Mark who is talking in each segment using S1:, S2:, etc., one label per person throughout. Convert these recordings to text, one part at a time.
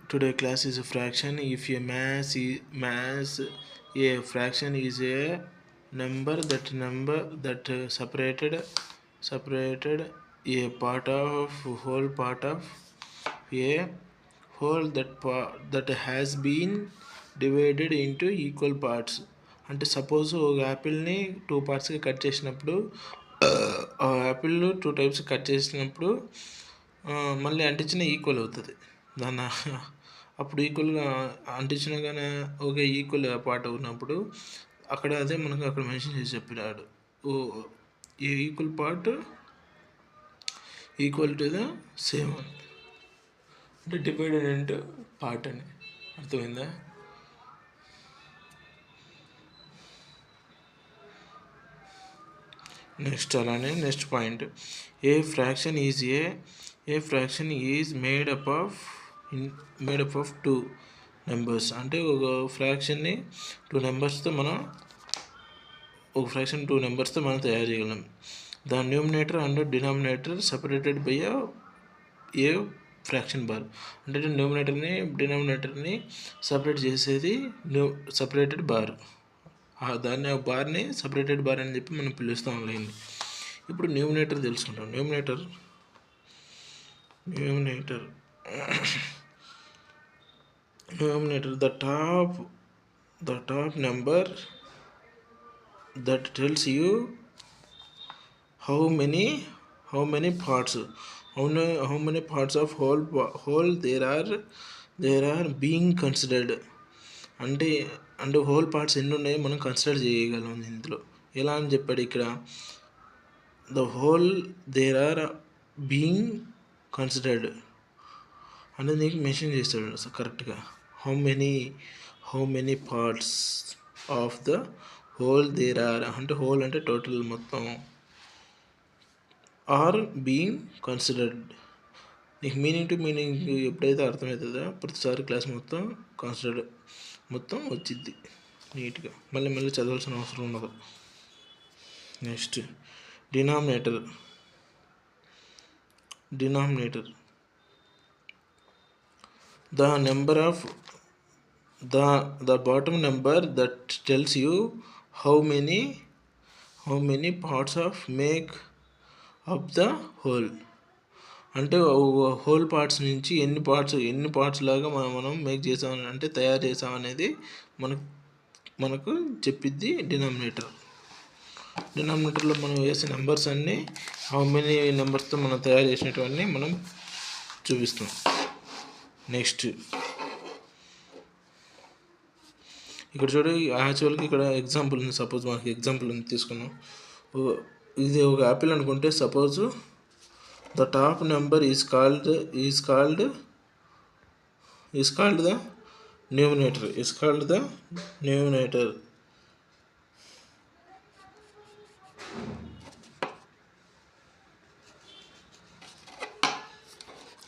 S1: Today class is a fraction. If a mass a fraction is a number that separated a part of whole part of a whole that has been divided into equal parts. అంటే suppose ఒక యాపిల్ని 2 పార్ట్స్కి cut చేసినప్పుడు ఆ Apple 2 types cut చేసినప్పుడు మళ్ళీ అంటించిన equal అవుతుంది దాన్ని అప్పుడు ఈక్వల్గా అంటించిన కానీ ఒక ఈక్వల్ పార్ట్ ఉన్నప్పుడు అక్కడ అదే మనకు అక్కడ మెన్షన్ చేసి చెప్పినాడు ఈ equal part equal to the same అంటే డివైడెడ్ ఇంటూ పార్ట్ అని అర్థమైందా. Next point A fraction is made up of 2 numbers. అంటే ఒక ఫ్రాక్షన్ని 2 నెంబర్స్తో మనం తయారు చేయగలం. The numerator and denominator separated by A fraction bar. అంటే డినామినేటర్ని సపరేట్ చేసేది సపరేటెడ్ బార్. దాన్ని ఆ బార్ని సపరేటెడ్ బార్ అని చెప్పి మనం పిలుస్తాం లైన్. ఇప్పుడు న్యూమినేటర్ తెలుసుకుంటాం. Numerator the top number that tells you how many parts of whole there are being considered. అంటే హోల్ పార్ట్స్ ఎన్ని ఉన్నాయో మనం కన్సిడర్ చేయగలం ఇందులో. ఎలా అని చెప్పాడు ఇక్కడ, the whole there are being considered అనేది నీకు మెన్షన్ చేస్తాడు కరెక్ట్గా. How many parts of the whole there are, అంటే హోల్ అంటే టోటల్ మొత్తం, ఆర్ బీయింగ్ కన్సిడర్డ్. నీకు మీనింగ్ టు మీనింగ్ ఎప్పుడైతే అర్థమవుతుందో ప్రతిసారి క్లాస్ మొత్తం కన్సిడర్డ్ మొత్తం వచ్చింది నీట్గా, మళ్ళీ చదవాల్సిన అవసరం ఉండదు. Next denominator the bottom number that tells you how many parts of make up the whole. అంటే హోల్ పార్ట్స్ నుంచి ఎన్ని పార్ట్స్ లాగా మనం మేక్ చేసామని, అంటే తయారు చేసామనేది మనకు చెప్పిద్ది డినామినేటర్లో మనం వేసే నెంబర్స్ అన్నీ హౌ మెనీ నెంబర్స్తో మనం తయారు చేసినటువన్నీ మనం చూపిస్తాం. నెక్స్ట్ ఇక్కడ చూడు, యాక్చువల్గా ఇక్కడ ఎగ్జాంపుల్ ఉంది. సపోజ్ మనకి ఎగ్జాంపుల్ ఉంది తీసుకున్నాం. ఇది ఒక యాపిల్ అనుకుంటే, suppose the top number is called the numerator.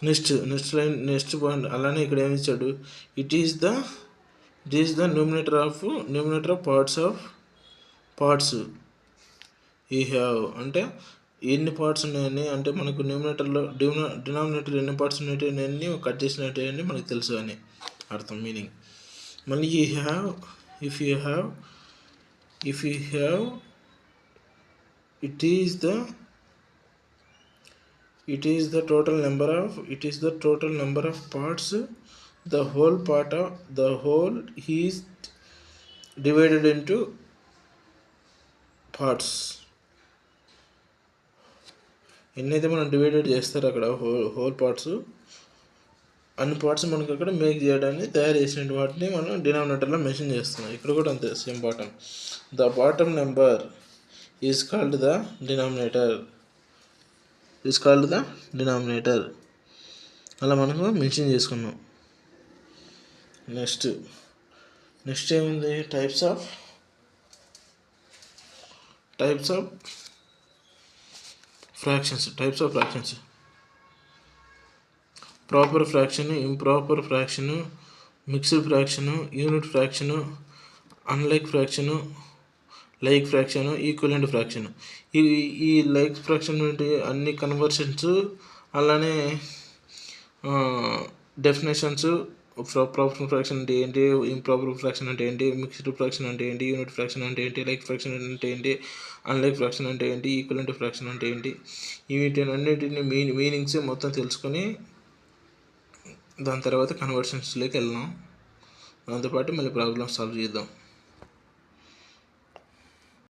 S1: Next point అలానే ఇక్కడ ఏమి ఇచ్చాడు, it is the numerator of parts you have. అంటే ఎన్ని పార్ట్స్ ఉన్నాయని, అంటే మనకు డినామినేటర్ ఎన్ని పార్ట్స్ ఉన్నాయని కట్ చేసినట్టు మనకు తెలుసు అని అర్థం, మీనింగ్. మళ్ళీ if you have it is the total number of parts. The whole is divided into parts. ఎన్నైతే మనం డివైడెడ్ చేస్తారో అక్కడ హోల్ పార్ట్స్, అన్ని పార్ట్స్ మనకు అక్కడ మేక్ చేయడానికి తయారు చేసిన వాటిని మనం డినామినేటర్లో మెన్షన్ చేస్తున్నాం. ఇక్కడ కూడా అంతే, same bottom. The bottom number is called the denominator. అలా మనకు మెన్షన్ చేసుకున్నాం. నెక్స్ట్ ఏముంది, types of fractions. Proper fraction, improper fraction, mixed fraction, unit fraction, unlike fraction, like fraction, equivalent fraction. ఈ లైక్ ఫ్రాక్షన్ నుండి అన్ని కన్వర్షన్స్, అలానే definitions proper fraction అంటే ఏంటి, ఇంప్రాపర్ ఫ్రాక్షన్ అంటే ఏంటి, మిక్స్డ్ ఫ్రాక్షన్ అంటే ఏంటి, యూనిట్ ఫ్రాక్షన్ అంటే ఏంటి, లైక్ ఫ్రాక్షన్ అంటే ఏంటి, అన్లైక్ ఫ్రాక్షన్ అంటే ఏంటి, ఈక్వలెంట్ ఫ్రాక్షన్ అంటే ఏంటి, వీటన్నిటిని మీనింగ్స్ మొత్తం తెలుసుకొని దాని తర్వాత కన్వర్షన్స్లోకి వెళ్దాం. దాంతోపాటు మళ్ళీ ప్రాబ్లమ్ సాల్వ్ చేద్దాం.